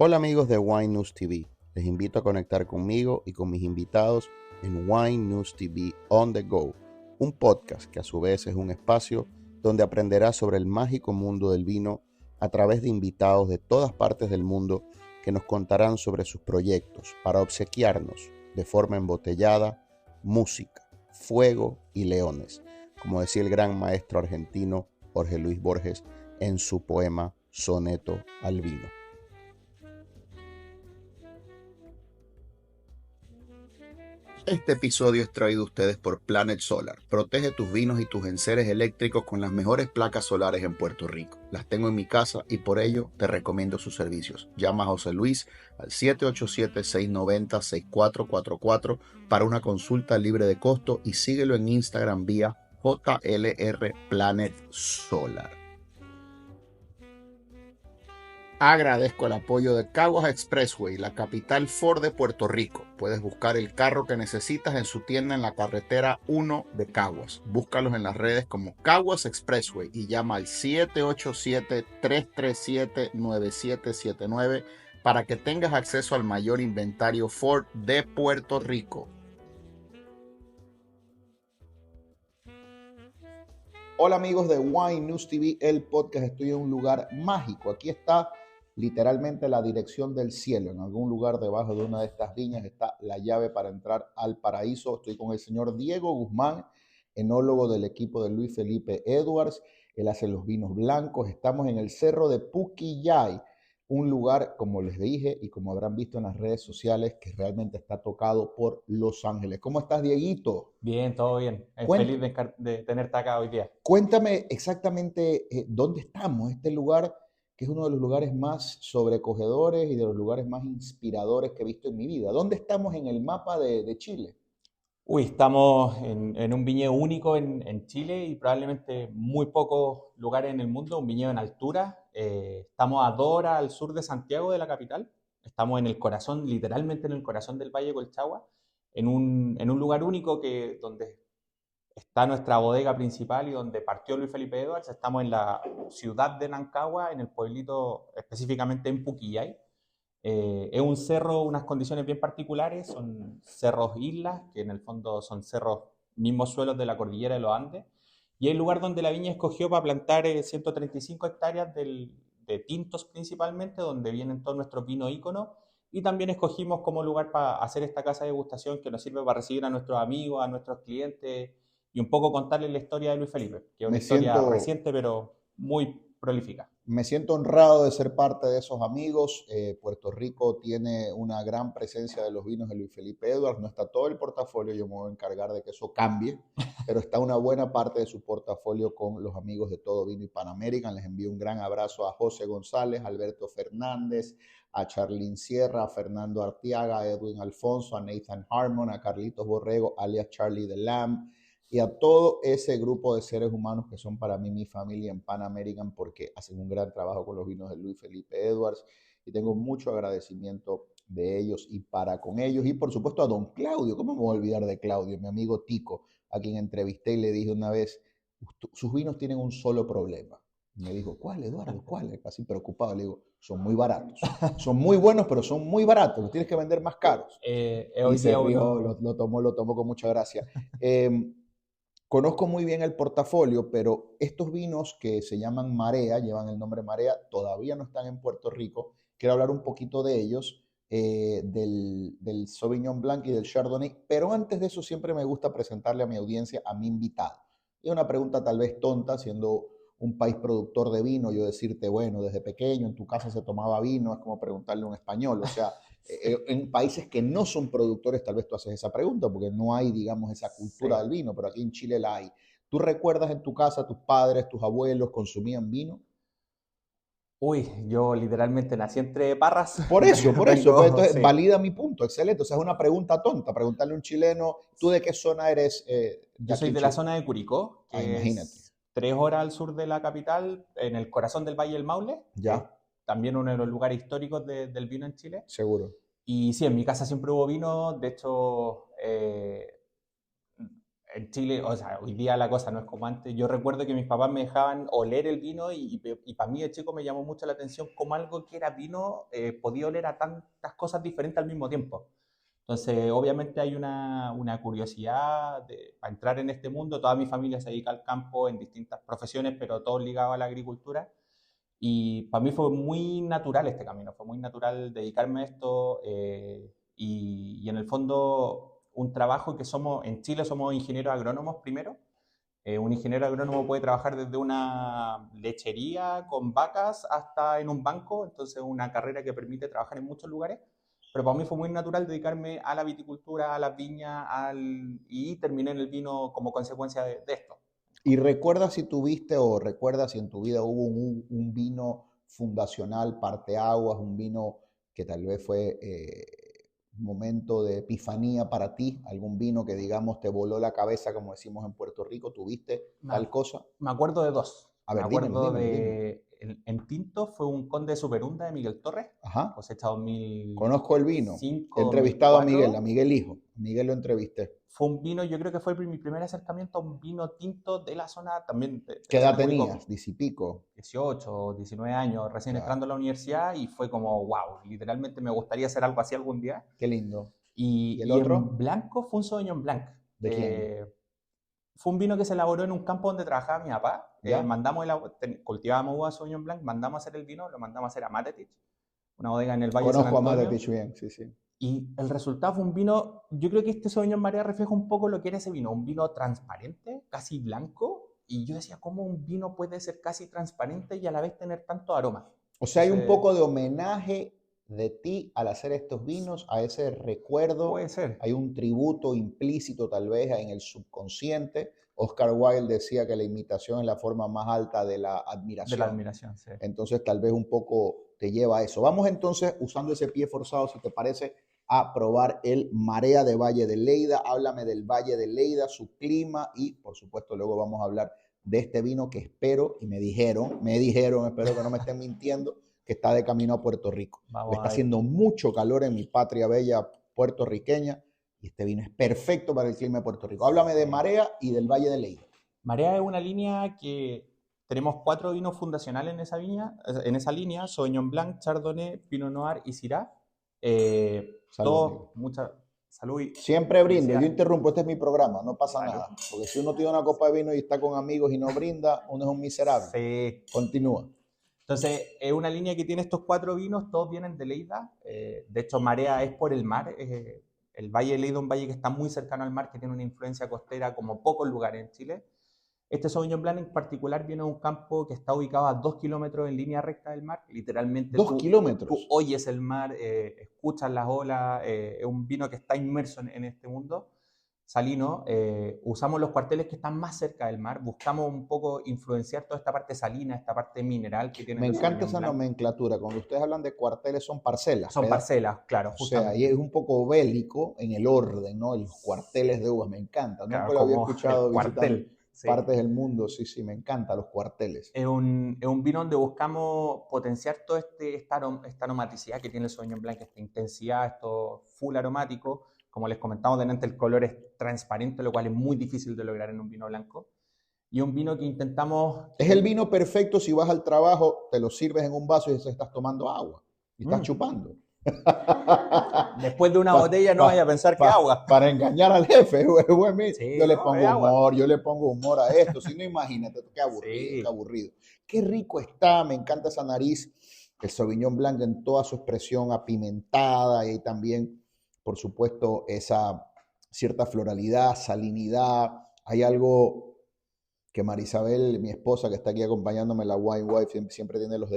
Hola amigos de Wine News TV, les invito a conectar conmigo y con mis invitados en Wine News TV On The Go, un podcast que a su vez es un espacio donde aprenderás sobre el mágico mundo del vino a través de invitados de todas partes del mundo que nos contarán sobre sus proyectos para obsequiarnos de forma embotellada música, fuego y leones, como decía el gran maestro argentino Jorge Luis Borges en su poema Soneto al Vino. Este episodio es traído a ustedes por Planet Solar. Protege tus vinos y tus enseres eléctricos con las mejores placas solares en Puerto Rico. Las tengo en mi casa y por ello te recomiendo sus servicios. Llama a José Luis al 787-690-6444 para una consulta libre de costo y síguelo en Instagram vía JLR Planet Solar. Agradezco el apoyo de Caguas Expressway, la capital Ford de Puerto Rico. Puedes buscar el carro que necesitas en su tienda en la carretera 1 de Caguas. Búscalos en las redes como Caguas Expressway y llama al 787-337-9779 para que tengas acceso al mayor inventario Ford de Puerto Rico. Hola amigos de Wine News TV, el podcast. Estoy en un lugar mágico. Aquí está literalmente la dirección del cielo. En algún lugar debajo de una de estas viñas está la llave para entrar al paraíso. Estoy con el señor Diego Guzmán, enólogo del equipo de Luis Felipe Edwards. Él hace los vinos blancos. Estamos en el cerro de Puquillay, un lugar, como les dije y como habrán visto en las redes sociales, que realmente está tocado por Los Ángeles. ¿Cómo estás, Dieguito? Bien, todo bien. Feliz de tenerte acá hoy día. Cuéntame exactamente dónde estamos, este lugar que es uno de los lugares más sobrecogedores y de los lugares más inspiradores que he visto en mi vida. ¿Dónde estamos en el mapa de Chile? Uy, estamos en un viñedo único en Chile y probablemente muy pocos lugares en el mundo, un viñedo en altura. Estamos a 2 horas al sur de Santiago, de la capital. Estamos en el corazón, literalmente en el corazón del Valle Colchagua, en un lugar único donde está nuestra bodega principal y donde partió Luis Felipe Edwards. Estamos en la ciudad de Nancagua, en el pueblito, específicamente en Puquillay. Es un cerro, unas condiciones bien particulares, son cerros islas, que en el fondo son cerros, mismos suelos de la cordillera de los Andes, y es el lugar donde la viña escogió para plantar 135 hectáreas de tintos principalmente, donde vienen todos nuestros vinos íconos, y también escogimos como lugar para hacer esta casa de degustación que nos sirve para recibir a nuestros amigos, a nuestros clientes, y un poco contarles la historia de Luis Felipe, que es una Me historia siento, reciente pero muy prolífica. Me siento honrado de ser parte de esos amigos. Puerto Rico tiene una gran presencia de los vinos de Luis Felipe Edwards. No está todo el portafolio, yo me voy a encargar de que eso cambie, pero está una buena parte de su portafolio con los amigos de Todo Vino y Pan American. Les envío un gran abrazo a José González, a Alberto Fernández, a Charlín Sierra, a Fernando Artiaga, a Edwin Alfonso, a Nathan Harmon, a Carlitos Borrego, alias Charlie the Lamb, y a todo ese grupo de seres humanos que son para mí mi familia en Pan American, porque hacen un gran trabajo con los vinos de Luis Felipe Edwards y tengo mucho agradecimiento de ellos y para con ellos. Y por supuesto a don Claudio, ¿cómo me voy a olvidar de Claudio, mi amigo Tico, a quien entrevisté y le dije una vez, sus vinos tienen un solo problema? Y me dijo, ¿cuál, Eduardo? ¿Cuál? Casi preocupado. Le digo, son muy baratos. Son muy buenos, pero son muy baratos. Los tienes que vender más caros. Y Hoy se día rió, uno. lo tomó con mucha gracia. Conozco muy bien el portafolio, pero estos vinos que se llaman Marea, llevan el nombre Marea, todavía no están en Puerto Rico. Quiero hablar un poquito de ellos, del Sauvignon Blanc y del Chardonnay, pero antes de eso siempre me gusta presentarle a mi audiencia a mi invitado. Y una pregunta tal vez tonta, siendo un país productor de vino, yo decirte, bueno, desde pequeño en tu casa se tomaba vino, es como preguntarle a un español, o sea, en países que no son productores, tal vez tú haces esa pregunta, porque no hay, digamos, esa cultura Sí. del vino, pero aquí en Chile la hay. ¿Tú recuerdas en tu casa, tus padres, tus abuelos consumían vino? Uy, yo literalmente nací entre parras. Por eso, pues entonces Sí. valida mi punto, excelente. O sea, es una pregunta tonta, preguntarle a un chileno, ¿tú de qué zona eres de Yo aquí soy en de la Chile? zona de Curicó, Ah, que imagínate, es 3 horas al sur de la capital, en el corazón del Valle del Maule, que es ya, también uno de los lugares históricos del vino en Chile. seguro. Y sí, en mi casa siempre hubo vino. De hecho, en Chile, o sea, hoy día la cosa no es como antes. Yo recuerdo que mis papás me dejaban oler el vino y para mí de chico me llamó mucho la atención cómo algo que era vino podía oler a tantas cosas diferentes al mismo tiempo. Entonces, obviamente hay una curiosidad para entrar en este mundo. Toda mi familia se dedica al campo en distintas profesiones, pero todos ligados a la agricultura. Y para mí fue muy natural este camino, fue muy natural dedicarme a esto y en el fondo un trabajo que somos, en Chile somos ingenieros agrónomos primero. Un ingeniero agrónomo puede trabajar desde una lechería con vacas hasta en un banco, entonces una carrera que permite trabajar en muchos lugares. Pero para mí fue muy natural dedicarme a la viticultura, a las viñas, y terminé en el vino como consecuencia de esto. ¿Y recuerdas si tuviste o recuerdas si en tu vida hubo un vino fundacional, parteaguas, un vino que tal vez fue un momento de epifanía para ti? ¿Algún vino que, digamos, te voló la cabeza, como decimos en Puerto Rico? ¿Tuviste tal cosa? Me acuerdo de dos. A Me ver, dímelo, acuerdo dímelo, dímelo. de. En tinto fue un Conde de Superunda de Miguel Torres, Ajá. cosecha Conozco el vino. 2005, He entrevistado a 2004. Miguel hijo. A Miguel lo entrevisté. Fue un vino, yo creo que fue mi primer acercamiento a un vino tinto de la zona también ¿Qué de edad Puerto tenías? Rico. 10 y pico. 18, 19 años, recién Claro. entrando a la universidad y fue como, wow, literalmente me gustaría hacer algo así algún día. Qué lindo. ¿Y el Y en otro? blanco fue un Sauvignon Blanc. ¿De quién? Fue un vino que se elaboró en un campo donde trabajaba mi papá. ¿Ya? Cultivábamos uva Sauvignon Blanc, mandamos a hacer el vino, lo mandamos a hacer a Matetich, una bodega en el Valle de San Conozco a Antonio. Matetich bien, sí, sí. Y el resultado fue un vino, yo creo que este Sauvignon María refleja un poco lo que era ese vino, un vino transparente, casi blanco. Y yo decía, ¿cómo un vino puede ser casi transparente y a la vez tener tanto aroma? O sea, hay un Entonces, poco de homenaje de ti al hacer estos vinos, a ese recuerdo, puede ser, hay un tributo implícito tal vez en el subconsciente. Oscar Wilde decía que la imitación es la forma más alta de la de la admiración. admiración, sí. Entonces tal vez un poco te lleva a eso. Vamos entonces, usando ese pie forzado, si te parece, a probar el Marea de Valle de Leyda. Háblame del Valle de Leyda, su clima y por supuesto luego vamos a hablar de este vino que espero, y me dijeron, espero que no me estén mintiendo, que está de camino a Puerto Rico. Vamos Está a ver. haciendo mucho calor en mi patria bella puertorriqueña y este vino es perfecto para el clima de Puerto Rico. Háblame de Marea y del Valle de Leyda. Marea es una línea que tenemos 4 vinos fundacionales en esa línea, Sauvignon Blanc, Chardonnay, Pinot Noir y Syrah. Salud, Salud y siempre brindo, yo felicidad. interrumpo, este es mi programa, no pasa Salud. nada. Porque si uno tiene una copa de vino y está con amigos y no brinda, uno es un miserable. Sí. Continúa. Entonces, es una línea que tiene estos 4 vinos, todos vienen de Leyda. De hecho, Marea es por el mar. El Valle de Leyda es un valle que está muy cercano al mar, que tiene una influencia costera como pocos lugares en Chile. Este Sauvignon Blanc en particular viene de un campo que está ubicado a 2 kilómetros en línea recta del mar. Literalmente 2 kilómetros. tú oyes el mar, escuchas las olas. Es un vino que está inmerso en este mundo salino. Usamos los cuarteles que están más cerca del mar. Buscamos un poco influenciar toda esta parte salina, esta parte mineral que tiene Me el encanta Sauvignon esa Blanc. nomenclatura. Cuando ustedes hablan de cuarteles son parcelas. Son parcelas, claro, O sea, justamente. ahí es un poco bélico en el orden, ¿no? Los cuarteles de uvas, me encanta. Claro, Nunca lo había como escuchado el visitando cuartel. Sí. partes del mundo. Sí, sí, me encanta los cuarteles. Es un vino donde buscamos potenciar toda esta aromaticidad que tiene el Sauvignon Blanc, esta intensidad, esto full aromático. Como les comentamos delante, el color es transparente, lo cual es muy difícil de lograr en un vino blanco. Y un vino que intentamos... Es el vino perfecto si vas al trabajo, te lo sirves en un vaso y estás tomando agua. Y estás chupando. Después de una botella no vaya a pensar que agua. Para engañar al jefe. Sí, yo le no, pongo humor, yo le pongo humor a esto. Si no, imagínate, qué aburrido, Sí. qué aburrido. Qué rico está, me encanta esa nariz. El Sauvignon Blanc en toda su expresión apimentada y también, por supuesto, esa cierta floralidad, salinidad. Hay algo que Marisabel, mi esposa, que está aquí acompañándome, la Wine Wife, siempre tiene los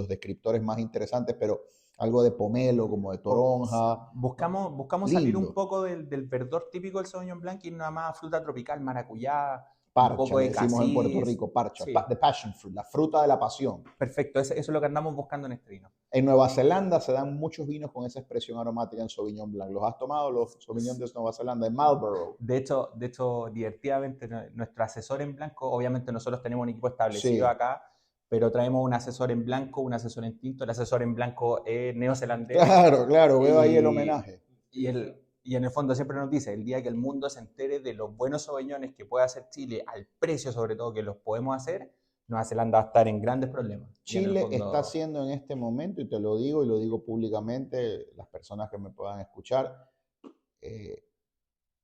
descriptores más interesantes, pero algo de pomelo, como de toronja. Buscamos salir un poco del verdor típico del Sauvignon Blanc y nada más fruta tropical, maracuyá, Parcha, un poco le de decimos casis. en Puerto Rico, parcha, Sí. the passion fruit, la fruta de la pasión. Perfecto, eso es lo que andamos buscando en este vino. En Nueva Zelanda se dan muchos vinos con esa expresión aromática en Sauvignon Blanc. ¿Los has tomado, los Sauvignon de Nueva Zelanda, en Marlborough? De hecho, divertidamente, nuestro asesor en blanco, obviamente nosotros tenemos un equipo establecido acá, pero traemos un asesor en blanco, un asesor en tinto. El asesor en blanco es neozelandés. Claro, veo ahí el homenaje. Y y en el fondo siempre nos dice, el día que el mundo se entere de los buenos sauvignones que puede hacer Chile, al precio sobre todo que los podemos hacer, Nueva Zelanda va a estar en grandes problemas. Chile fondo... está haciendo en este momento, y te lo digo y lo digo públicamente, las personas que me puedan escuchar,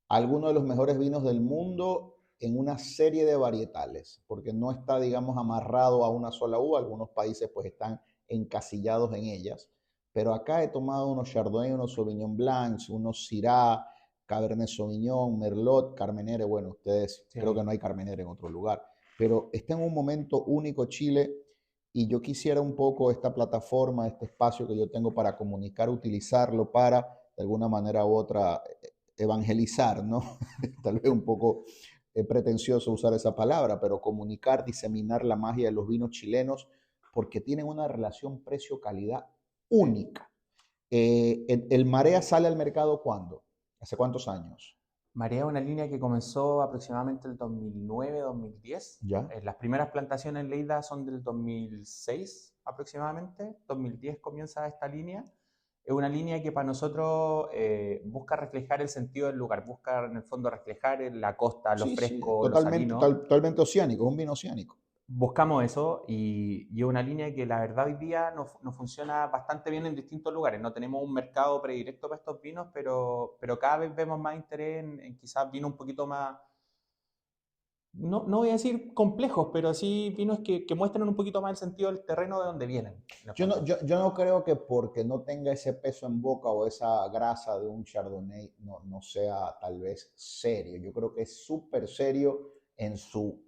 algunos de los mejores vinos del mundo en una serie de varietales, porque no está, digamos, amarrado a una sola uva. Algunos países pues están encasillados en ellas, pero acá he tomado unos Chardonnay, unos Sauvignon Blancs, unos Syrah, Cabernet Sauvignon, Merlot, Carmenere. Bueno, ustedes, sí, creo que no hay Carmenere en otro lugar, pero está en un momento único Chile, y yo quisiera un poco esta plataforma, este espacio que yo tengo para comunicar, utilizarlo para, de alguna manera u otra, evangelizar, ¿no? Tal vez un poco pretencioso usar esa palabra, pero comunicar, diseminar la magia de los vinos chilenos, porque tienen una relación precio-calidad única. ¿El Marea sale al mercado cuándo? ¿Hace cuántos años? Marea es una línea que comenzó aproximadamente el 2009-2010. ¿Ya? Las primeras plantaciones en Lleida son del 2006 aproximadamente. 2010 comienza esta línea. Es una línea que para nosotros busca reflejar el sentido del lugar, busca en el fondo reflejar la costa, lo fresco, lo salino. Totalmente oceánico, es un vino oceánico. Buscamos eso y es una línea que la verdad hoy día nos funciona bastante bien en distintos lugares. No tenemos un mercado predilecto para estos vinos, pero cada vez vemos más interés en quizás vinos un poquito más, no voy a decir complejos, pero sí vinos que muestran un poquito más el sentido del terreno de donde vienen. Yo no creo que porque no tenga ese peso en boca o esa grasa de un Chardonnay no sea tal vez serio. Yo creo que es súper serio en su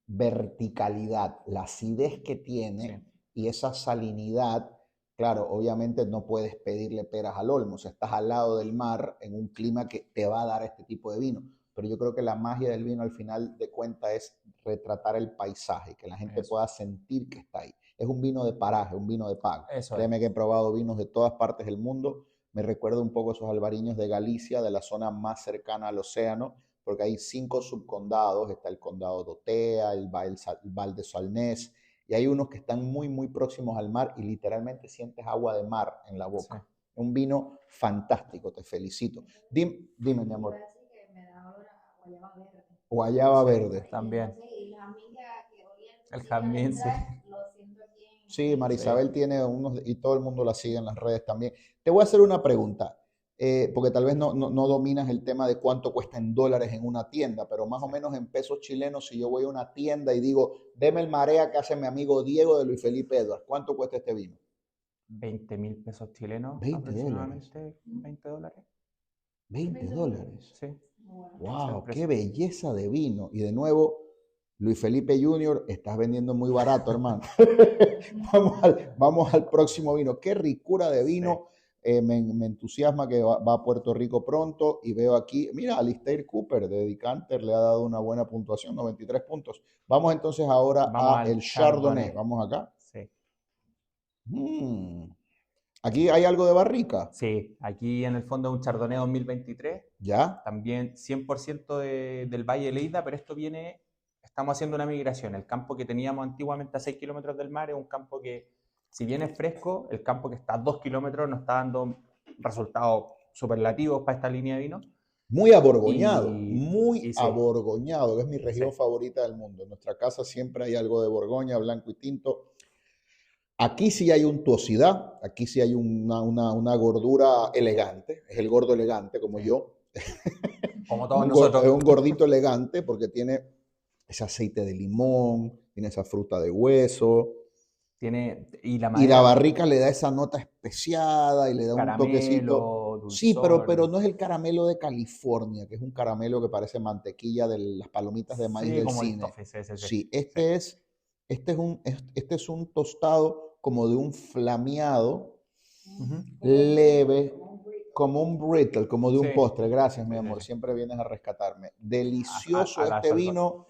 verticalidad, la acidez que tiene, sí, y esa salinidad. Claro, obviamente no puedes pedirle peras al olmo, o sea, estás al lado del mar en un clima que te va a dar este tipo de vino, pero yo creo que la magia del vino al final de cuentas es retratar el paisaje, que la gente pueda sentir que está ahí. Es un vino de paraje, un vino de pago. Créeme que he probado vinos de todas partes del mundo, me recuerda un poco esos albariños de Galicia, de la zona más cercana al océano, porque hay 5 subcondados, está el condado de Otea, el Val de Solnés, y hay unos que están muy, muy próximos al mar y literalmente sientes agua de mar en la boca. Sí. Un vino fantástico, te felicito. Dime, mi amor. Guayaba verde. También. El jazmín, sí. Sí, Marisabel tiene unos, y todo el mundo la sigue en las redes también. Te voy a hacer una pregunta. Porque tal vez no dominas el tema de cuánto cuesta en dólares en una tienda, pero más o menos en pesos chilenos, si yo voy a una tienda y digo, deme el Marea que hace mi amigo Diego de Luis Felipe Edwards, ¿cuánto cuesta este vino? 20.000 pesos chilenos. 20 dólares. 20 dólares. 20 dólares. Sí. Wow, qué belleza de vino. Y de nuevo, Luis Felipe Jr., estás vendiendo muy barato, hermano. vamos al próximo vino. Qué ricura de vino. Sí. Me entusiasma que va a Puerto Rico pronto, y veo aquí, mira, Alistair Cooper de Decanter le ha dado una buena puntuación, 93 puntos. Vamos entonces ahora al Chardonnay. Vamos acá. Sí. ¿Aquí hay algo de barrica? Sí, aquí en el fondo es un Chardonnay 2023. ¿Ya? También 100% del Valle de Lleida, pero esto estamos haciendo una migración. El campo que teníamos antiguamente a 6 kilómetros del mar es un campo que, si bien es fresco, el campo que está a 2 kilómetros nos está dando resultados superlativos para esta línea de vino. Muy aborgoñado, aborgoñado, que es mi región favorita del mundo. En nuestra casa siempre hay algo de Borgoña, blanco y tinto. Aquí sí hay untuosidad, aquí sí hay una gordura elegante, es el gordo elegante como yo. Como todos nosotros. Es un gordito elegante porque tiene ese aceite de limón, tiene esa fruta de hueso. Y la barrica le da esa nota especiada y le da un toquecito. Dulzor. Sí, pero no es el caramelo de California, que es un caramelo que parece mantequilla de las palomitas de maíz del cine. Sí, este es un tostado como de un flameado leve, como un brittle, como de un postre. Gracias, mi amor, siempre vienes a rescatarme. Delicioso este vino.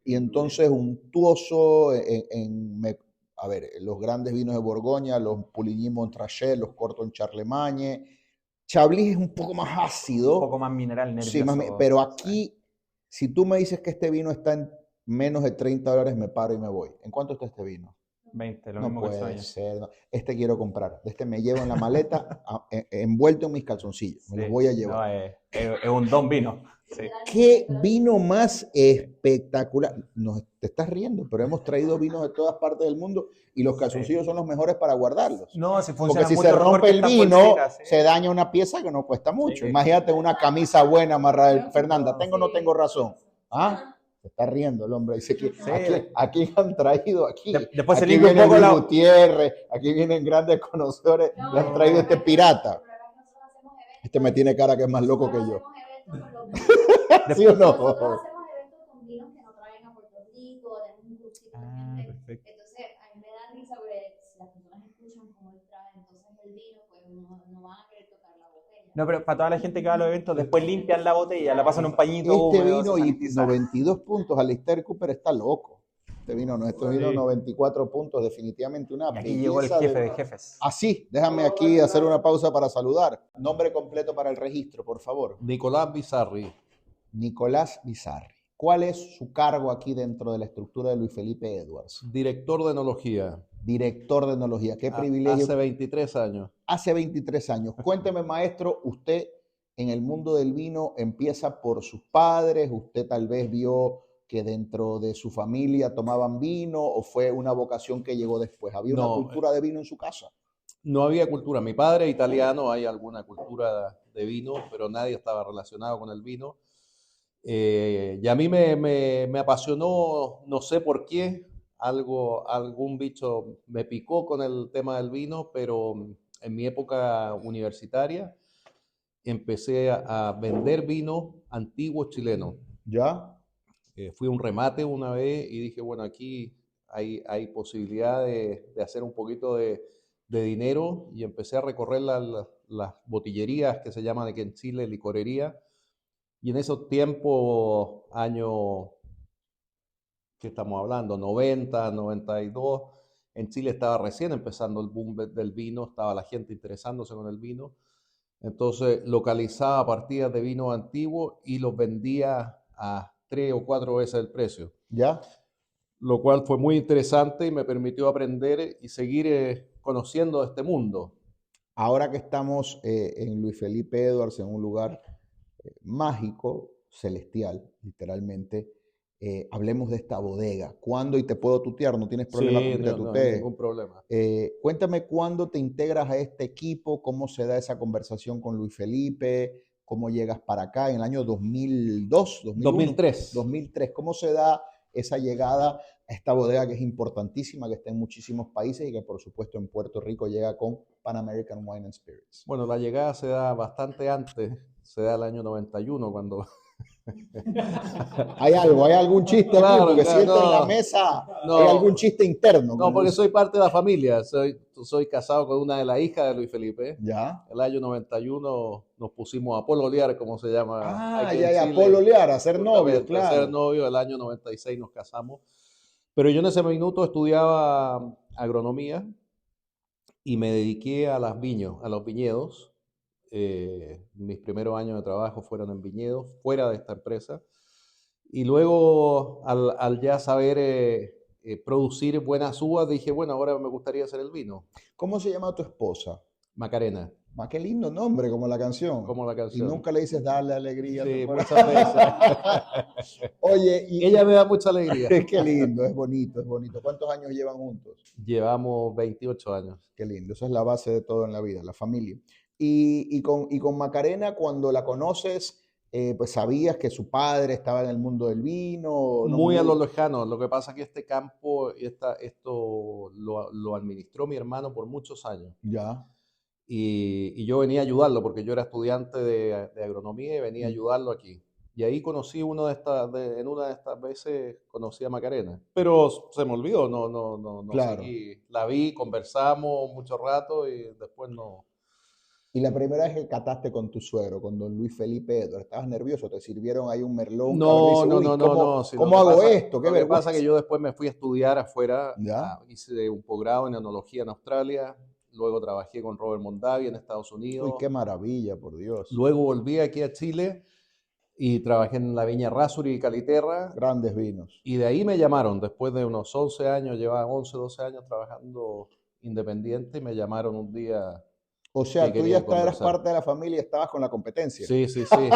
Y entonces untuoso a ver, los grandes vinos de Borgoña, los Puligny Montrachet, los Corton Charlemagne. Chablis es un poco más ácido. Un poco más mineral, nervioso. Sí, pero aquí, si tú me dices que este vino está en menos de 30 dólares, me paro y me voy. ¿En cuánto está este vino? 20, lo No mismo que el puede sueño. ser. No. Este quiero comprar. Este me llevo en la maleta envuelto en mis calzoncillos. Me los Sí, voy a no, llevar. es un don vino. Sí. ¿Qué vino más espectacular? Te estás riendo, pero hemos traído vinos de todas partes del mundo y los calzoncillos son los mejores para guardarlos. No, si Porque funciona si se mucho mejor rompe que el estas vino, bolsitas. Sí. se daña una pieza que no cuesta mucho. Sí. Imagínate una camisa buena amarrada. Fernanda, No. ¿tengo o no tengo razón? ¿Ah? Se está riendo el hombre. Dice que Sí. aquí han traído aquí. Después se Aquí limpia un viene poco Luis la... Gutiérrez, aquí vienen grandes conocedores. Le han traído este pirata. Este me tiene cara que es más loco que yo. ¿Sí o no? Nosotros hacemos eventos con vinos que no traen a Puerto Rico, tenemos un grupito de gente. Perfecto. Entonces, a mí me da risa porque si las personas escuchan cómo él trae entonces el vino, pues no van a querer tocar la botella. No, pero para toda la gente que va a los eventos, después limpian la botella, la pasan un pañito Este húmedo, vino se y sanitiza. 92 puntos. Alistair Cooper está loco. Este vino 94 puntos, definitivamente una Y aquí llegó el belleza jefe de jefes. Así, déjame aquí hacer una pausa para saludar. Nombre completo para el registro, por favor. Nicolás Bizarri. Nicolás Bizarri. ¿Cuál es su cargo aquí dentro de la estructura de Luis Felipe Edwards? Director de enología. Director de enología. Qué privilegio. Hace 23 años. Hace 23 años. Cuénteme, maestro, usted en el mundo del vino empieza por sus padres, usted tal vez vio que dentro de su familia tomaban vino o fue una vocación que llegó después. ¿Había una cultura de vino en su casa? No había cultura. Mi padre es italiano, hay alguna cultura de vino, pero nadie estaba relacionado con el vino. Y a mí me apasionó, no sé por qué, algún bicho me picó con el tema del vino, pero en mi época universitaria empecé a vender vino antiguo chileno. ¿Ya? Fui a un remate una vez y dije, bueno, aquí hay posibilidad de hacer un poquito de dinero y empecé a recorrer las botillerías que se llaman aquí en Chile, licorería. Y en esos tiempos, años, ¿qué estamos hablando? 90, 92, en Chile estaba recién empezando el boom del vino, estaba la gente interesándose con el vino. Entonces localizaba partidas de vino antiguo y los vendía a 3 o 4 veces el precio. ¿Ya? Lo cual fue muy interesante y me permitió aprender y seguir conociendo este mundo. Ahora que estamos en Luis Felipe Edwards, en un lugar mágico, celestial, literalmente, hablemos de esta bodega. ¿Cuándo? Y te puedo tutear, no tienes problema con que te tutee. No, ningún problema. Cuéntame cuándo te integras a este equipo, cómo se da esa conversación con Luis Felipe, cómo llegas para acá en el año 2002, 2003. 2003. ¿Cómo se da esa llegada a esta bodega que es importantísima, que está en muchísimos países y que por supuesto en Puerto Rico llega con Pan American Wine and Spirits? Bueno, la llegada se da bastante antes, se da el año 91 cuando... ¿Hay algún chiste aquí? Porque siento en la mesa, ¿hay algún chiste interno? No, porque soy parte de la familia, soy casado con una de las hijas de Luis Felipe. ¿Ya? El año 91 nos pusimos a pololear, como se llama. Ah, ya, pololear, a ser novios, claro. A ser novios, el año 96 nos casamos. Pero yo en ese minuto estudiaba agronomía y me dediqué a los viñedos. Mis primeros años de trabajo fueron en viñedos, fuera de esta empresa. Y luego, al ya saber producir buenas uvas, dije, bueno, ahora me gustaría hacer el vino. ¿Cómo se llama tu esposa? Macarena. Qué lindo nombre, como la canción. Como la canción. Y nunca le dices darle alegría. Sí, muchas veces. Oye, ella me da mucha alegría. Qué lindo, es bonito, es bonito. ¿Cuántos años llevan juntos? Llevamos 28 años. Qué lindo, eso es la base de todo en la vida, la familia. Y con Macarena, cuando la conoces, pues sabías que su padre estaba en el mundo del vino. Muy a lo lejano. Lo que pasa es que este campo, esto lo administró mi hermano por muchos años. Ya. Y yo venía a ayudarlo porque yo era estudiante de agronomía y venía a ayudarlo aquí. Y ahí conocí en una de estas veces conocí a Macarena. Pero se me olvidó, no claro. Seguí. La vi, conversamos mucho rato y después no. ¿Y la primera vez que cataste con tu suegro, con don Luis Felipe Edwards, estabas nervioso? ¿Te sirvieron ahí un merlot? No. ¿Cómo hago esto? Lo que pasa es que yo después me fui a estudiar afuera. ¿Ya? Hice un posgrado en enología en Australia. Luego trabajé con Robert Mondavi en Estados Unidos. Uy, qué maravilla, por Dios. Luego volví aquí a Chile y trabajé en la viña Errázuriz y Caliterra. Grandes vinos. Y de ahí me llamaron, después de unos 11 años, llevaba 11, 12 años trabajando independiente, y me llamaron un día O que sea, tú ya querían eras conversar. parte de la familia y estabas con la competencia. Sí, sí, sí.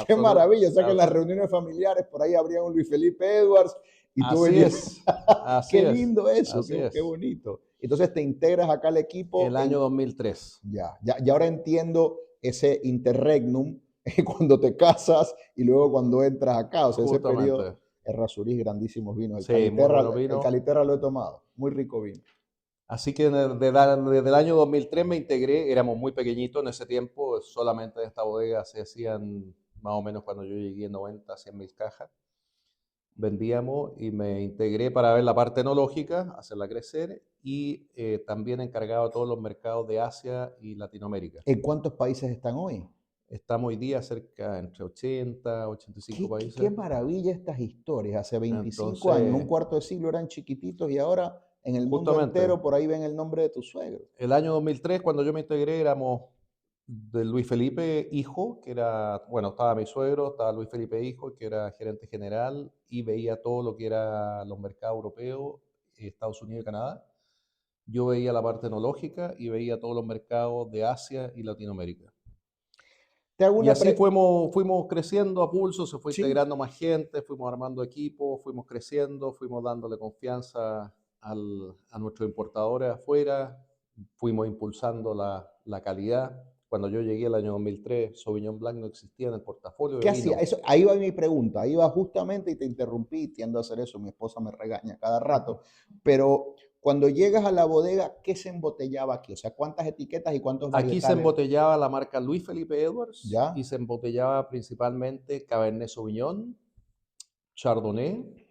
Qué maravilla. O sea, que en las absolut- reuniones familiares por ahí habría un Luis Felipe Edwards y tú Así venías. es, así Qué es, lindo eso, así qué es. bonito. Entonces te integras acá al equipo. El año 2003. Y ahora entiendo ese interregnum cuando te casas y luego cuando entras acá. O sea, ese periodo. Justamente. Errázuriz, grandísimos vinos. El Sí, muy Caliterra, buenos el vinos. Caliterra lo he tomado. Muy rico vino. Así que desde el año 2003 me integré, éramos muy pequeñitos en ese tiempo, solamente en esta bodega se hacían más o menos cuando yo llegué 90, 100 mil cajas. Vendíamos y me integré para ver la parte enológica, hacerla crecer y también encargado de todos los mercados de Asia y Latinoamérica. ¿En cuántos países están hoy? Estamos hoy día cerca entre 80, 85 países. Qué maravilla estas historias. Hace 25 años, un Entonces, cuarto de siglo eran chiquititos y ahora en el mundo justamente, entero por ahí ven el nombre de tu suegro. el año 2003, cuando yo me integré, éramos de Luis Felipe Hijo, que era, bueno, estaba mi suegro, estaba Luis Felipe Hijo, que era gerente general y veía todo lo que era los mercados europeos, Estados Unidos y Canadá. Yo veía la parte enológica y veía todos los mercados de Asia y Latinoamérica. Te hago Y una así fuimos creciendo a pulso, se fue Sí. integrando más gente, fuimos armando equipos, fuimos creciendo, fuimos dándole confianza a nuestros importadores afuera, fuimos impulsando la calidad. Cuando yo llegué el año 2003, Sauvignon Blanc no existía en el portafolio ¿Qué de hacía? vino. Eso, ahí va mi pregunta, ahí va justamente y te interrumpí, tiendo a hacer eso, mi esposa me regaña cada rato, pero cuando llegas a la bodega, ¿qué se embotellaba aquí? O sea, ¿cuántas etiquetas y cuántos Aquí se varietales? embotellaba la marca Luis Felipe Edwards ¿Ya? y se embotellaba principalmente Cabernet Sauvignon, Chardonnay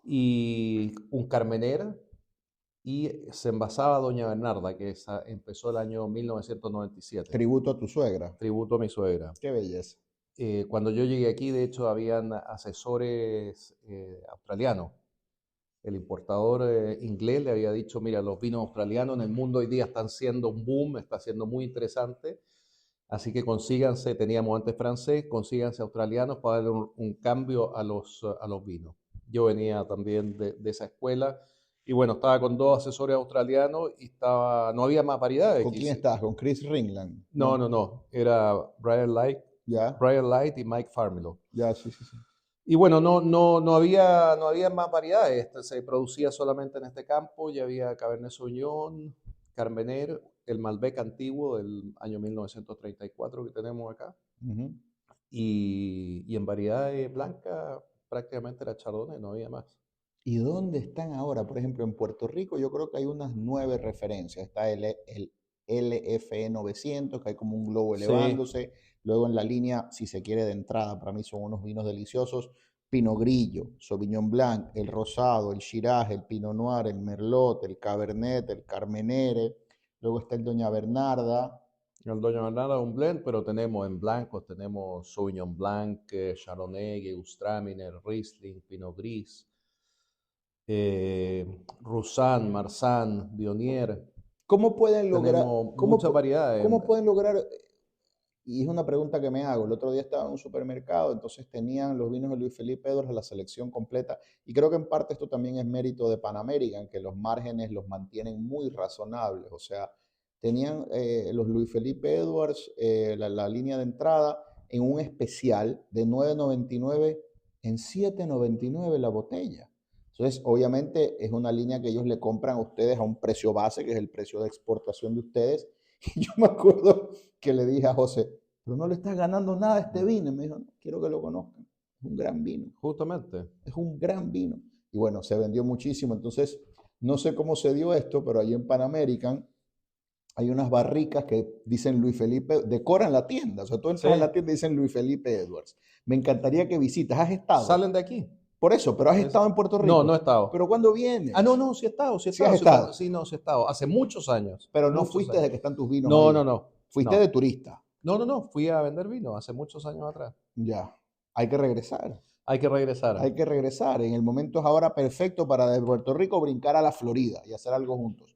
y un Carmenère, y se envasaba Doña Bernarda, que empezó el año 1997. Tributo a tu suegra. Tributo a mi suegra. Qué belleza. Cuando yo llegué aquí, de hecho, habían asesores australianos. El importador inglés le había dicho, mira, los vinos australianos en el mundo hoy día están siendo un boom, está siendo muy interesante, así que consíganse, teníamos antes francés, consíganse australianos para darle un cambio a los vinos. Yo venía también de esa escuela y bueno, estaba con dos asesores australianos y no había más variedades. ¿Con quién estás? ¿Con Chris Ringland? No, era Brian Light y Mike Farmelo. Ya, sí. Y bueno, no había más variedades. Se producía solamente en este campo. Ya había Cabernet Sauvignon, Carmenère, el Malbec antiguo del año 1934 que tenemos acá. Uh-huh. Y en variedades blancas prácticamente era Chardonnay, no había más. ¿Y dónde están ahora? Por ejemplo, en Puerto Rico yo creo que hay unas 9 referencias. Está el LFE 900, que hay como un globo elevándose. Sí. Luego en la línea, si se quiere de entrada, para mí son unos vinos deliciosos. Pinot Grillo, Sauvignon Blanc, el Rosado, el Shiraz, el Pinot Noir, el Merlot, el Cabernet, el Carmenère. Luego está el Doña Bernarda. El Doña Bernarda es un blend, pero tenemos en blancos, tenemos Sauvignon Blanc, Chardonnay, Gewürztraminer, Riesling, Pinot Gris, Roussanne, Marsanne, Viognier. ¿Cómo pueden lograr? Muchas variedades. ¿Cómo pueden lograr? Y es una pregunta que me hago. El otro día estaba en un supermercado, entonces tenían los vinos de Luis Felipe Edwards, la selección completa. Y creo que en parte esto también es mérito de Pan American, que los márgenes los mantienen muy razonables. O sea, tenían los Luis Felipe Edwards, la línea de entrada, en un especial de $9.99 en $7.99 la botella. Entonces, obviamente, es una línea que ellos le compran a ustedes a un precio base, que es el precio de exportación de ustedes. Y yo me acuerdo que le dije a José, pero no le estás ganando nada a este vino. Y me dijo, no, quiero que lo conozcan. Es un gran vino. Justamente. Es un gran vino. Y bueno, se vendió muchísimo. Entonces, no sé cómo se dio esto, pero allí en Pan American hay unas barricas que dicen Luis Felipe, decoran la tienda. O sea, tú entras en la tienda y dicen Luis Felipe Edwards. Me encantaría que visites. ¿Has estado? Salen de aquí. Por eso, pero ¿has estado en Puerto Rico? No he estado. ¿Pero cuándo vienes? No, sí he estado. ¿Sí has estado? Sí he estado. Hace muchos años. Pero no fuiste desde que están tus vinos. No. Fuiste de turista. No. Fui a vender vino hace muchos años atrás. Ya. Hay que regresar. Hay que regresar. Hay que regresar. En el momento es ahora perfecto para de Puerto Rico brincar a la Florida y hacer algo juntos.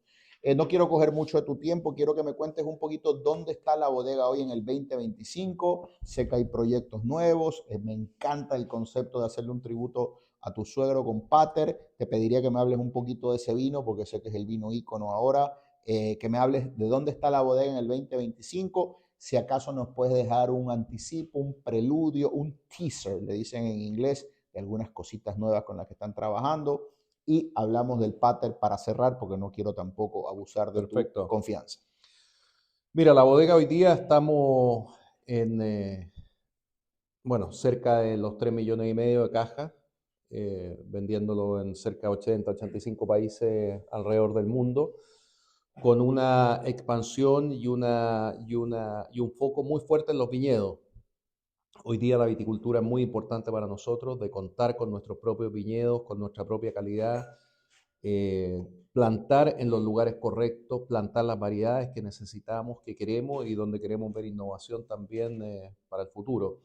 No quiero coger mucho de tu tiempo, quiero que me cuentes un poquito dónde está la bodega hoy en el 2025. Sé que hay proyectos nuevos, me encanta el concepto de hacerle un tributo a tu suegro con Pater. Te pediría que me hables un poquito de ese vino, porque sé que es el vino ícono ahora. Que me hables de dónde está la bodega en el 2025. Si acaso nos puedes dejar un anticipo, un preludio, un teaser, le dicen en inglés, de algunas cositas nuevas con las que están trabajando. Y hablamos del Pater para cerrar, porque no quiero tampoco abusar de tu confianza. Mira, la bodega hoy día estamos bueno, cerca de los 3,5 millones de cajas, vendiéndolo en cerca de 80, 85 países alrededor del mundo, con una expansión y un foco muy fuerte en los viñedos. Hoy día la viticultura es muy importante para nosotros, de contar con nuestros propios viñedos, con nuestra propia calidad, plantar en los lugares correctos, plantar las variedades que necesitamos, que queremos y donde queremos ver innovación también para el futuro.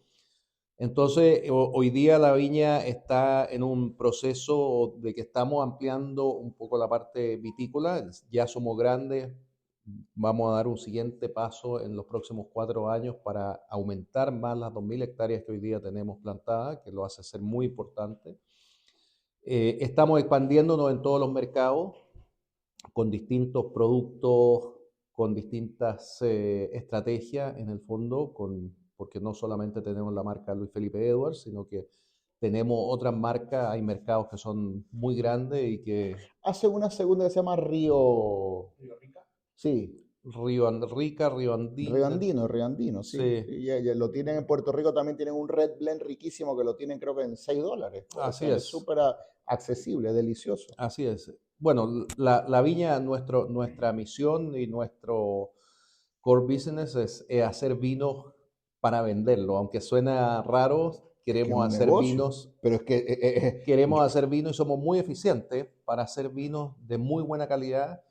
Entonces, hoy día la viña está en un proceso de que estamos ampliando un poco la parte vitícola, ya somos grandes, vamos a dar un siguiente paso en los próximos 4 años para aumentar más las 2.000 hectáreas que hoy día tenemos plantadas, que lo hace ser muy importante. Estamos expandiéndonos en todos los mercados con distintos productos, con distintas estrategias en el fondo, porque no solamente tenemos la marca Luis Felipe Edwards, sino que tenemos otras marcas, hay mercados que son muy grandes y que... Hace una segunda que se llama Río... ¿Río Rica? Sí. Río Rica, Río Andino. Río Andino, sí. Sí. Ya lo tienen en Puerto Rico, también tienen un Red Blend riquísimo que lo tienen creo que en $6. Así es. Es súper accesible, delicioso. Así es. Bueno, la viña, nuestra misión y nuestro core business es hacer vinos para venderlo. Aunque suena raro, queremos hacer negocio, vinos. Pero es que queremos hacer vinos y somos muy eficientes para hacer vinos de muy buena calidad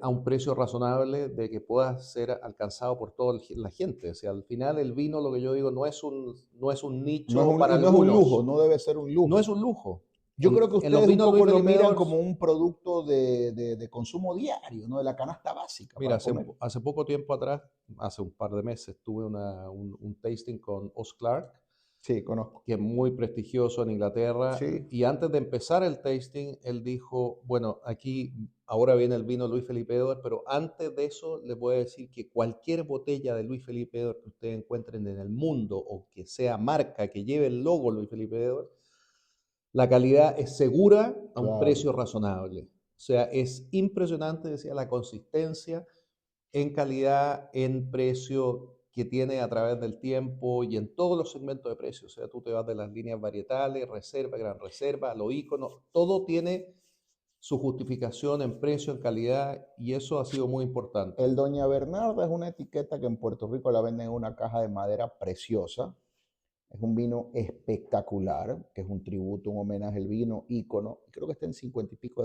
a un precio razonable de que pueda ser alcanzado por toda la gente. O sea, al final el vino, lo que yo digo, no es un nicho para algunos. No es un lujo, no debe ser un lujo. No es un lujo. Yo creo que ustedes un poco lo miran como un producto de consumo diario, ¿no? De la canasta básica. Mira, hace poco tiempo atrás, hace un par de meses, tuve un tasting con Oz Clarke. Sí, conozco. Que es muy prestigioso en Inglaterra. Sí. Y antes de empezar el tasting, él dijo, bueno, aquí ahora viene el vino Luis Felipe Edwards, pero antes de eso les voy a decir que cualquier botella de Luis Felipe Edwards que ustedes encuentren en el mundo o que sea marca, que lleve el logo Luis Felipe Edwards, la calidad es segura a un precio razonable. O sea, es impresionante, decía, la consistencia en calidad, en precio que tiene a través del tiempo y en todos los segmentos de precios. O sea, tú te vas de las líneas varietales, reserva, gran reserva, los íconos, todo tiene su justificación en precio, en calidad, y eso ha sido muy importante. El Doña Bernarda es una etiqueta que en Puerto Rico la venden en una caja de madera preciosa. Es un vino espectacular, que es un tributo, un homenaje al vino, ícono. Creo que está en $50 y pico.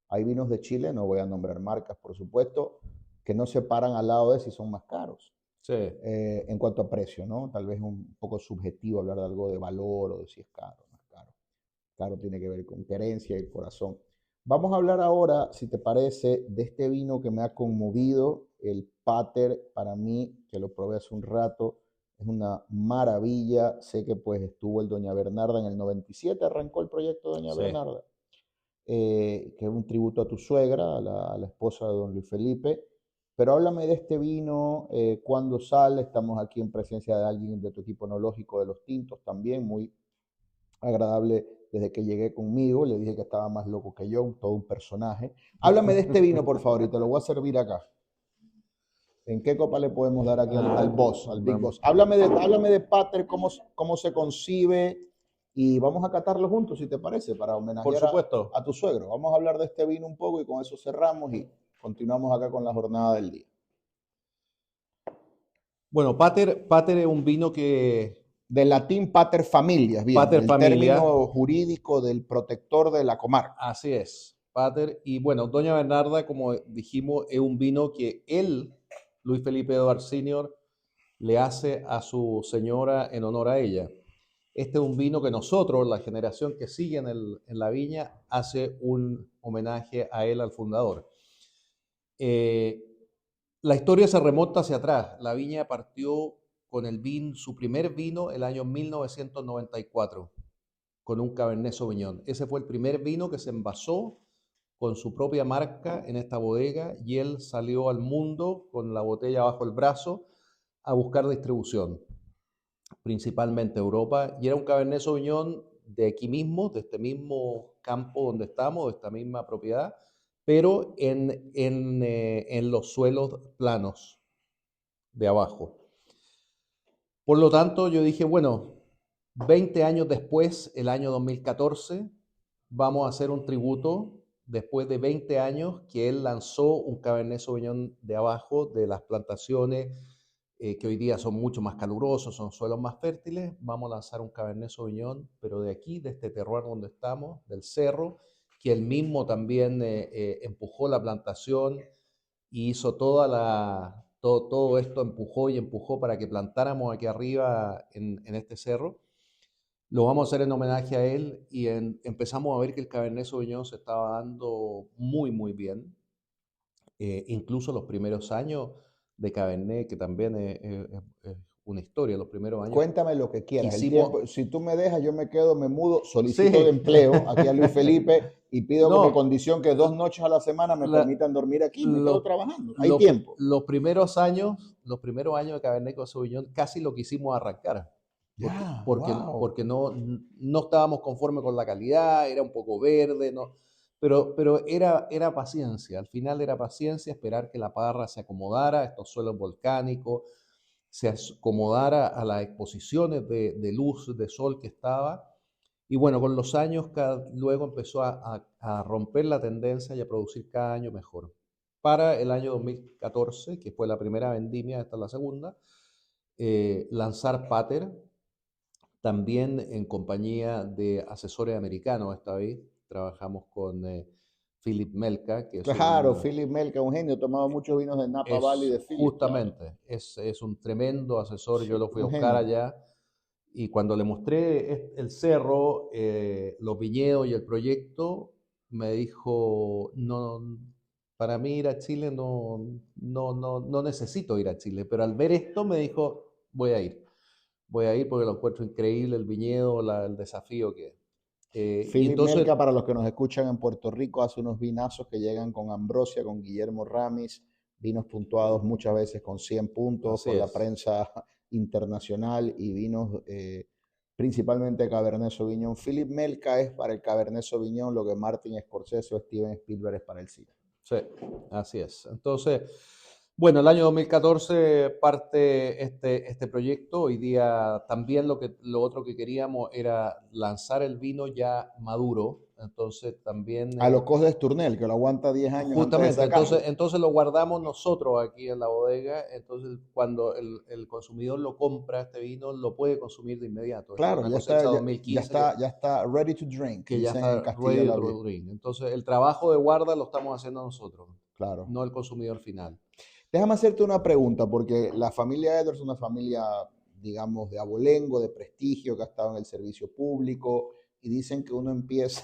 Hay vinos de Chile, no voy a nombrar marcas, por supuesto, que no se paran al lado de si son más caros. Sí. En cuanto a precio, ¿no? Tal vez es un poco subjetivo hablar de algo de valor o de si es caro o no es caro. Claro, tiene que ver con querencia y el corazón. Vamos a hablar ahora, si te parece, de este vino que me ha conmovido, el Pater, para mí, que lo probé hace un rato, es una maravilla. Sé que pues estuvo el Doña Bernarda en el 97, arrancó el proyecto Doña Bernarda, que es un tributo a tu suegra, a la esposa de don Luis Felipe. Pero háblame de este vino, cuándo sale. Estamos aquí en presencia de alguien de tu equipo enológico de los tintos también, muy agradable desde que llegué conmigo. Le dije que estaba más loco que yo, todo un personaje. Háblame de este vino, por favor, y te lo voy a servir acá. ¿En qué copa le podemos dar aquí al boss, al Big Boss? Háblame de Pater, cómo se concibe, y vamos a catarlo juntos, si te parece, para homenajear a tu suegro. Vamos a hablar de este vino un poco y con eso cerramos y continuamos acá con la jornada del día. Bueno, Pater es un vino que... Del latín pater familias, bien, pater el familia, término jurídico del protector de la comarca. Así es, Pater. Y bueno, Doña Bernarda, como dijimos, es un vino que él, Luis Felipe Edwards Sr., le hace a su señora en honor a ella. Este es un vino que nosotros, la generación que sigue en la viña, hace un homenaje a él, al fundador. La historia se remonta hacia atrás. La viña partió con su primer vino el año 1994, con un Cabernet Sauvignon. Ese fue el primer vino que se envasó con su propia marca en esta bodega y él salió al mundo con la botella bajo el brazo a buscar distribución, principalmente Europa, y era un Cabernet Sauvignon de aquí mismo, de este mismo campo donde estamos, de esta misma propiedad, pero en los suelos planos de abajo. Por lo tanto, yo dije, bueno, 20 años después, el año 2014, vamos a hacer un tributo después de 20 años que él lanzó un Cabernet Sauvignon de abajo, de las plantaciones que hoy día son mucho más calurosos, son suelos más fértiles. Vamos a lanzar un Cabernet Sauvignon, pero de aquí, de este terroir donde estamos, del cerro, que él mismo también empujó la plantación y hizo todo esto, empujó y empujó para que plantáramos aquí arriba en este cerro. Lo vamos a hacer en homenaje a él y empezamos a ver que el Cabernet Sauvignon se estaba dando muy, muy bien. Incluso los primeros años de Cabernet, que también es una historia, los primeros años. Cuéntame lo que quieras. Hicimos- Si tú me dejas, yo me quedo, me mudo, solicito Sí. de empleo aquí a Luis Felipe y pido No. como condición que 2 noches a la semana me La- permitan dormir aquí. Me lo- quedo trabajando. Hay Los- tiempo. Los primeros años de Cabernet Sauvignon casi lo quisimos arrancar. Porque no estábamos conformes con la calidad, era un poco verde, ¿no? Pero era paciencia, al final era paciencia, esperar que la parra se acomodara a estos suelos volcánicos, se acomodara a las exposiciones de luz, de sol que estaba. Y bueno, con los años luego empezó a romper la tendencia y a producir cada año mejor. Para el año 2014, que fue la primera vendimia, esta es la segunda, lanzar Pater, también en compañía de asesores americanos esta vez. Trabajamos con Philip Melka, que es Claro, Philip Melka, un genio. He tomado muchos vinos de Napa Valley de Philip. justamente, es un tremendo asesor. Yo lo fui a un buscar genio. allá y cuando le mostré el cerro, los viñedos y el proyecto, me dijo, no, para mí ir a Chile no necesito ir a Chile, pero al ver esto me dijo, voy a ir porque lo encuentro increíble el viñedo, el desafío que es. Y Philip entonces, Melka, para los que nos escuchan en Puerto Rico, hace unos vinazos que llegan con Ambrosia, con Guillermo Ramis, vinos puntuados muchas veces con 100 puntos Así por la es. prensa internacional y vinos principalmente Cabernet Sauvignon. Philip Melka es para el Cabernet Sauvignon lo que Martin Scorsese o Steven Spielberg es para el cine. Sí, así es. Entonces, bueno, el año 2014 parte este proyecto. Hoy día también lo otro que queríamos era lanzar el vino ya maduro. Entonces también... A los Cos de Tournel, que lo aguanta 10 años antes de Justamente, sacarlo. entonces lo guardamos nosotros aquí en la bodega. Entonces, cuando el consumidor lo compra, este vino, lo puede consumir de inmediato. Esta es Claro, una ya cosecha está, 2015 ya está ready to drink, que ya dicen en está Castilla ready la to drink. Entonces, el trabajo de guarda lo estamos haciendo nosotros, Claro. no el consumidor final. Déjame hacerte una pregunta, porque la familia Edwards es una familia, digamos, de abolengo, de prestigio, que ha estado en el servicio público, y dicen que uno empieza,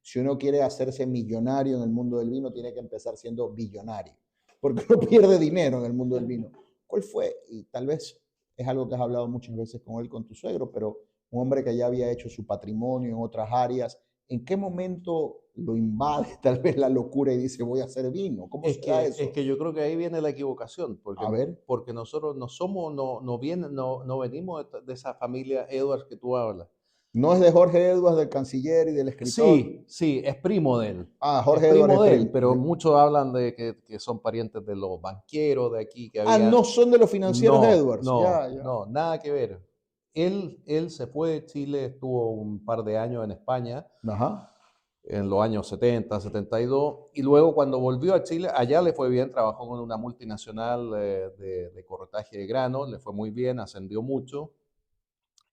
si uno quiere hacerse millonario en el mundo del vino, tiene que empezar siendo billonario, porque uno pierde dinero en el mundo del vino. ¿Cuál fue? Y tal vez es algo que has hablado muchas veces con él, con tu suegro, pero un hombre que ya había hecho su patrimonio en otras áreas, ¿en qué momento lo invade tal vez la locura y dice voy a hacer vino? ¿Cómo se da eso? Es que yo creo que ahí viene la equivocación, A ver. porque nosotros no venimos de esa familia Edwards que tú hablas. No es de Jorge Edwards, del canciller y del escritor. Sí, es primo de él. Jorge es Edwards primo es de él, primo. pero muchos hablan de que son parientes de los banqueros de aquí. No son de los financieros no, Edwards. No, no, nada que ver. Él se fue de Chile, estuvo un par de años en España, Ajá. en los años 70, 72, y luego cuando volvió a Chile, allá le fue bien, trabajó con una multinacional de corretaje de grano, le fue muy bien, ascendió mucho,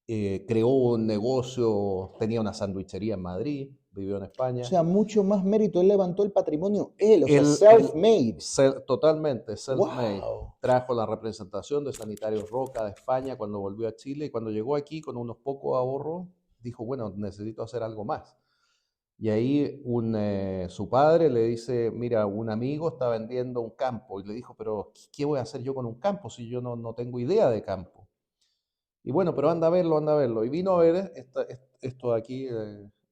creó un negocio, tenía una sandwichería en Madrid, vivió en España. O sea, mucho más mérito. Él levantó el patrimonio, o sea, self-made. Totalmente, self-made. Wow. Trajo la representación de Sanitarios Roca de España cuando volvió a Chile y cuando llegó aquí con unos pocos ahorros, dijo, bueno, necesito hacer algo más. Y ahí su padre le dice, mira, un amigo está vendiendo un campo. Y le dijo, pero ¿qué voy a hacer yo con un campo si yo no tengo idea de campo? Y bueno, pero anda a verlo, anda a verlo. Y vino a ver esto de aquí,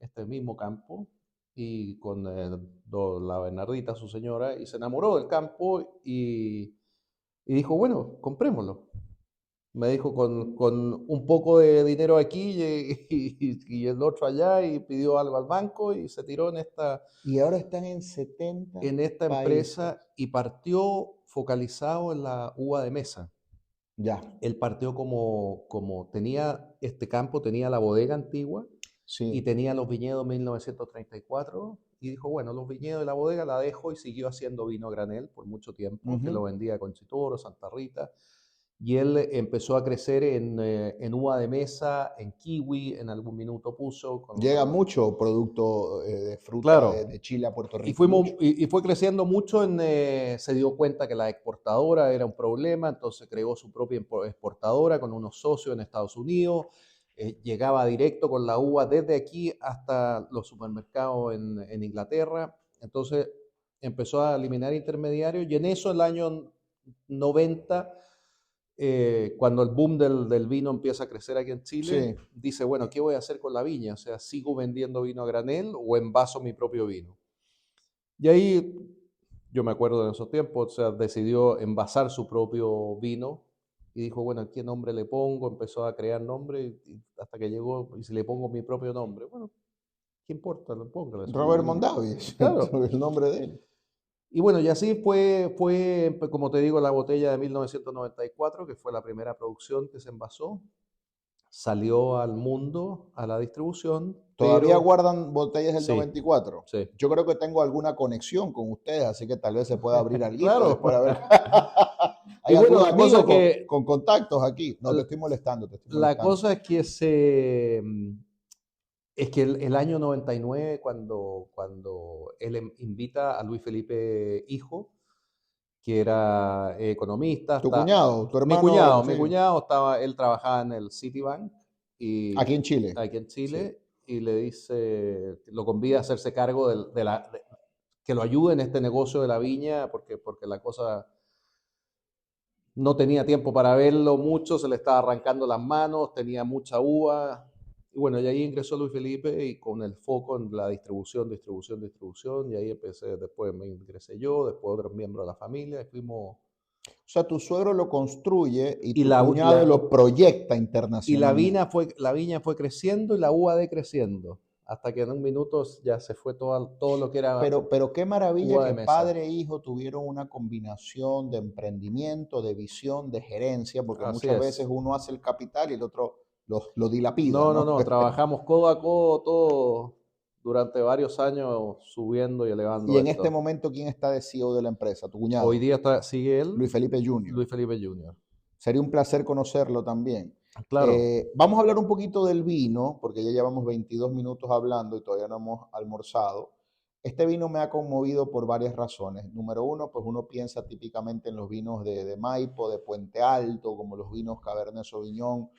este mismo campo, y con la Bernardita, su señora, y se enamoró del campo y dijo, bueno, comprémoslo. Me dijo con un poco de dinero aquí y el otro allá y pidió algo al banco y se tiró Y ahora están en 70 en esta países. empresa y partió focalizado en la uva de mesa. Ya, Él partió como tenía este campo, tenía la bodega antigua y sí. tenía los viñedos 1934 y dijo, bueno, los viñedos de la bodega la dejo y siguió haciendo vino a granel por mucho tiempo, que lo Ujú. vendía a Conchitoro, Santa Rita. Y él empezó a crecer en uva de mesa, en kiwi, en algún minuto puso. Llega mucho producto de fruta Claro, de Chile a Puerto y, Rico, fuimos, mucho. y fue creciendo mucho, se dio cuenta que la exportadora era un problema, entonces creó su propia exportadora con unos socios en Estados Unidos, llegaba directo con la uva desde aquí hasta los supermercados en Inglaterra, entonces empezó a eliminar intermediarios y en eso el año 90 cuando el boom del vino empieza a crecer aquí en Chile, Sí. dice, bueno, ¿qué voy a hacer con la viña? O sea, ¿sigo vendiendo vino a granel o envaso mi propio vino? Y ahí yo me acuerdo de esos tiempos, o sea, decidió envasar su propio vino y dijo, bueno, ¿qué nombre le pongo? Empezó a crear nombres hasta que llegó, y si le pongo mi propio nombre, bueno, ¿qué importa? Lo pongo, es mi Robert vino. Mondavi, Claro. el nombre de él. Y bueno, y así fue, como te digo, la botella de 1994, que fue la primera producción que se envasó, salió al mundo, a la distribución, Todavía pero guardan botellas del sí, 94. sí. Yo creo que tengo alguna conexión con ustedes, así que tal vez se pueda abrir alguito Claro. después de ver. Hay Y bueno, algunos la cosa amigos es que con contactos aquí. No, te estoy molestando, te estoy La molestando. cosa es que el año 99, cuando él invita a Luis Felipe Hijo, que era economista, Tu cuñado, tu mi hermano, cuñado, sí, él trabajaba en el Citibank aquí y en Chile. aquí en Sí. Chile, y le dice, lo convida a hacerse cargo que lo ayude en este negocio de la viña, porque la cosa no tenía tiempo para verlo mucho, se le estaba arrancando las manos, tenía mucha uva. Y bueno, y ahí ingresó Luis Felipe y con el foco en la distribución, y ahí empecé, después me ingresé yo, después otros miembros de la familia, y fuimos... O sea, tu suegro lo construye y Y tu cuñado lo proyecta internacionalmente. la viña fue creciendo y la uva decreciendo, hasta que en un minuto ya se fue todo lo que era Pero qué maravilla uva de que mesa. padre e hijo tuvieron una combinación de emprendimiento, de visión, de gerencia, porque Así muchas es. veces uno hace el capital y el otro lo dilapida, No, no, ¿no? no, trabajamos codo a codo todo durante varios años subiendo y Y elevando en este esto. momento, ¿quién está de CEO de la empresa? Tu Hoy cuñado, día sigue él, Luis Felipe Jr. Luis Felipe Jr. Sería un placer conocerlo también. Claro, Vamos a hablar un poquito del vino, porque ya llevamos 22 minutos hablando y todavía no hemos almorzado. Este vino me ha conmovido por varias razones. Número uno, pues uno piensa típicamente en los vinos de Maipo, de Puente Alto, como los vinos Cabernet Sauvignon,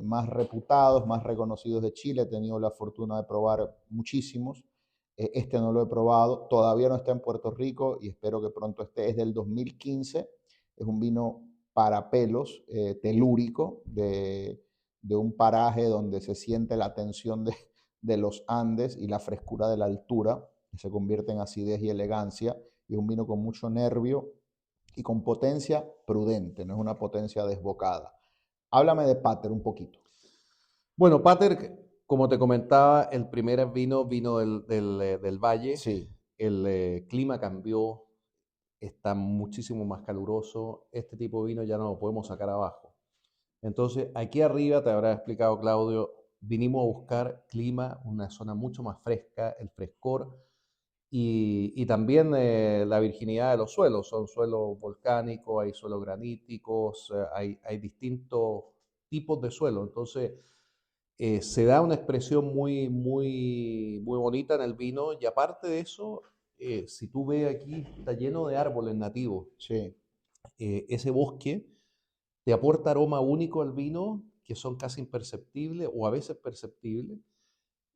más reputados, más reconocidos de Chile. He tenido la fortuna de probar muchísimos. Este no lo he probado, todavía no está en Puerto Rico y espero que pronto esté. Es del 2015, es un vino para pelos, telúrico, de un paraje donde se siente la tensión de los Andes y la frescura de la altura, que se convierte en acidez y elegancia, y es un vino con mucho nervio y con potencia prudente, no es una potencia desbocada. Háblame de Pater un poquito. bueno, Pater, como te comentaba, el primer vino del Valle, Sí, el clima cambió, está muchísimo más caluroso, este tipo de vino ya no lo podemos sacar abajo. Entonces, aquí arriba, te habrá explicado Claudio, vinimos a buscar clima, una zona mucho más fresca, el frescor y también la virginidad de los suelos. Son suelos volcánicos, hay suelos graníticos, hay distintos tipos de suelo. Entonces, se da una expresión muy, muy, muy bonita en el vino y aparte de eso, si tú ves aquí, está lleno de árboles nativos. sí. Ese bosque te aporta aroma único al vino que son casi imperceptibles o a veces perceptibles.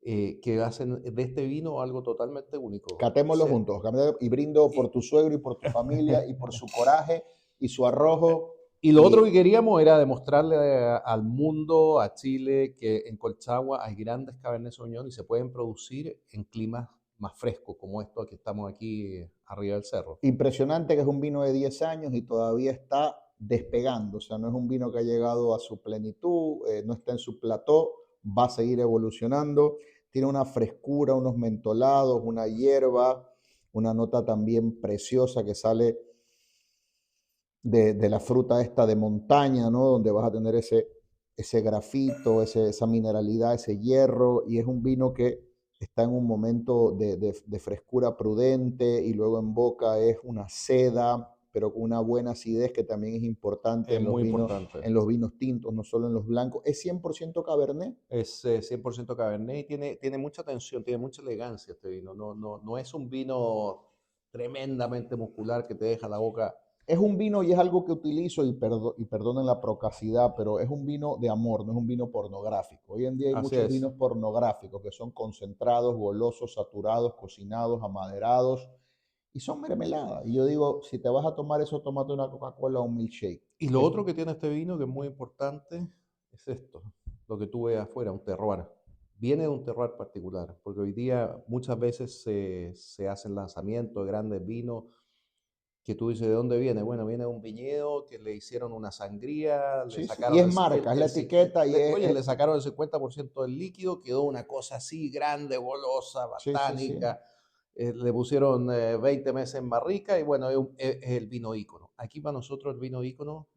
que hacen de este vino algo totalmente único. Catémoslo juntos. Y brindo por tu suegro y por tu familia y por su coraje y su arrojo. Y lo otro que queríamos era demostrarle al mundo, a Chile, que en Colchagua hay grandes Cabernet Sauvignon y se pueden producir en climas más frescos, como esto que estamos aquí arriba del cerro. Impresionante que es un vino de 10 años y todavía está despegando. O sea, no es un vino que ha llegado a su plenitud, no está en su plató, va a seguir evolucionando. Tiene una frescura, unos mentolados, una hierba, una nota también preciosa que sale de la fruta esta de montaña, ¿no? Donde vas a tener ese grafito, esa mineralidad, ese hierro, y es un vino que está en un momento de frescura prudente y luego en boca es una seda, pero con una buena acidez que también es importante, en los vinos tintos, no solo en los blancos. ¿Es 100% Cabernet? Es 100% Cabernet y tiene mucha tensión, tiene mucha elegancia este vino. No es un vino tremendamente muscular que te deja la boca. Es un vino y es algo que utilizo y perdonen la procacidad, pero es un vino de amor, no es un vino pornográfico. Hoy en día hay muchos vinos pornográficos que son concentrados, golosos, saturados, cocinados, amaderados y son mermelada. Y yo digo, si te vas a tomar eso, tómate una Coca-Cola o un milkshake. Y lo otro que tiene este vino que es muy importante es esto, lo que tú ves afuera, un terroir. Viene de un terroir particular, porque hoy día muchas veces se hacen lanzamientos de grandes vinos que tú dices, ¿de dónde viene? Bueno, viene de un viñedo que le hicieron una sangría, le sacaron... Y es marca, es la etiqueta. Le sacaron el 50% del líquido, quedó una cosa así grande, golosa, botánica. Le pusieron 20 meses en barrica y bueno, es el vino ícono. Aquí para nosotros el vino ícono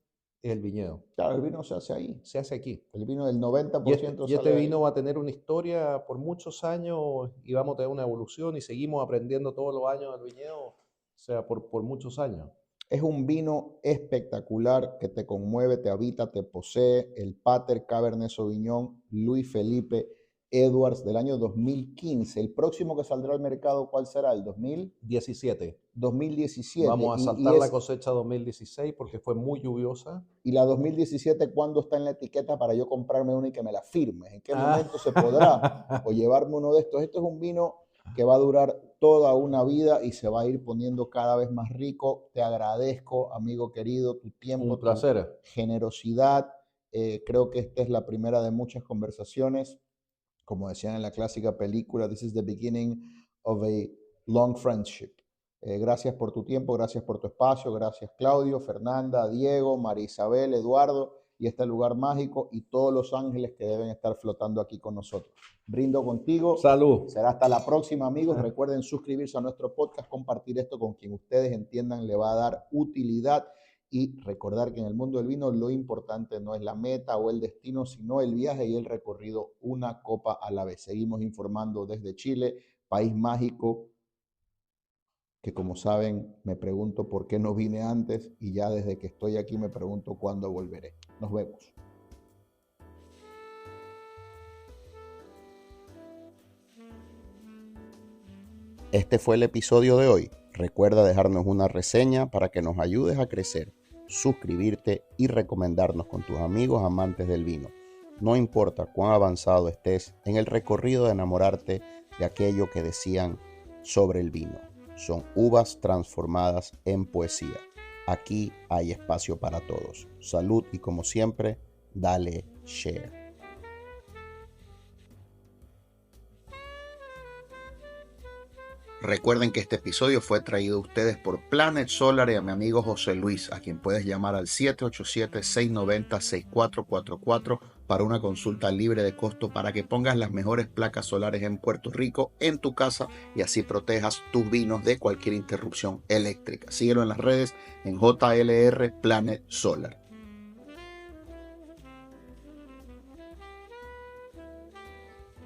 es el viñedo. Claro, el vino se hace ahí. Se hace aquí. El vino del 90% y este vino va a tener una historia por muchos años y vamos a tener una evolución y seguimos aprendiendo todos los años del viñedo. O sea, por muchos años. Es un vino espectacular que te conmueve, te habita, te posee. El Pater Cabernet Sauvignon Louis Felipe Edwards del año 2015. El próximo que saldrá al mercado, ¿cuál será? ¿El 2017? 2017. Vamos a saltar la cosecha 2016 porque fue muy lluviosa. ¿Y la 2017 cuándo está en la etiqueta para yo comprarme una y que me la firmes? ¿En qué momento se podrá? O llevarme uno de estos. Esto es un vino que va a durar toda una vida y se va a ir poniendo cada vez más rico. Te agradezco, amigo querido, tu tiempo, un placer, tu generosidad. Creo que esta es la primera de muchas conversaciones. Como decían en la clásica película, this is the beginning of a long friendship. Gracias por tu tiempo, gracias por tu espacio, gracias Claudio, Fernanda, Diego, María Isabel, Eduardo y este lugar mágico y todos los ángeles que deben estar flotando aquí con nosotros. Brindo contigo. Salud. Será hasta la próxima, amigos. Recuerden suscribirse a nuestro podcast, compartir esto con quien ustedes entiendan le va a dar utilidad y recordar que en el mundo del vino lo importante no es la meta o el destino, sino el viaje y el recorrido una copa a la vez. Seguimos informando desde Chile, país mágico, que como saben me pregunto por qué no vine antes y ya desde que estoy aquí me pregunto cuándo volveré. Nos vemos. Este fue el episodio de hoy. Recuerda dejarnos una reseña para que nos ayudes a crecer, suscribirte y recomendarnos con tus amigos amantes del vino. No importa cuán avanzado estés en el recorrido de enamorarte de aquello que decían sobre el vino. Son uvas transformadas en poesía. Aquí hay espacio para todos. Salud y como siempre, dale share. Recuerden que este episodio fue traído a ustedes por Planet Solar y a mi amigo José Luis, a quien puedes llamar al 787-690-6444 para una consulta libre de costo para que pongas las mejores placas solares en Puerto Rico en tu casa y así protejas tus vinos de cualquier interrupción eléctrica. Síguelo en las redes en JLR Planet Solar.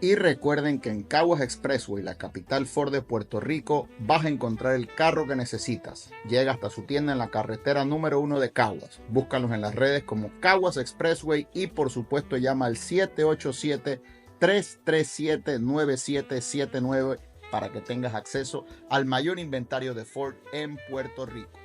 Y recuerden que en Caguas Expressway, la capital Ford de Puerto Rico, vas a encontrar el carro que necesitas. Llega hasta su tienda en la carretera número 1 de Caguas. Búscalos en las redes como Caguas Expressway y por supuesto llama al 787-337-9779 para que tengas acceso al mayor inventario de Ford en Puerto Rico.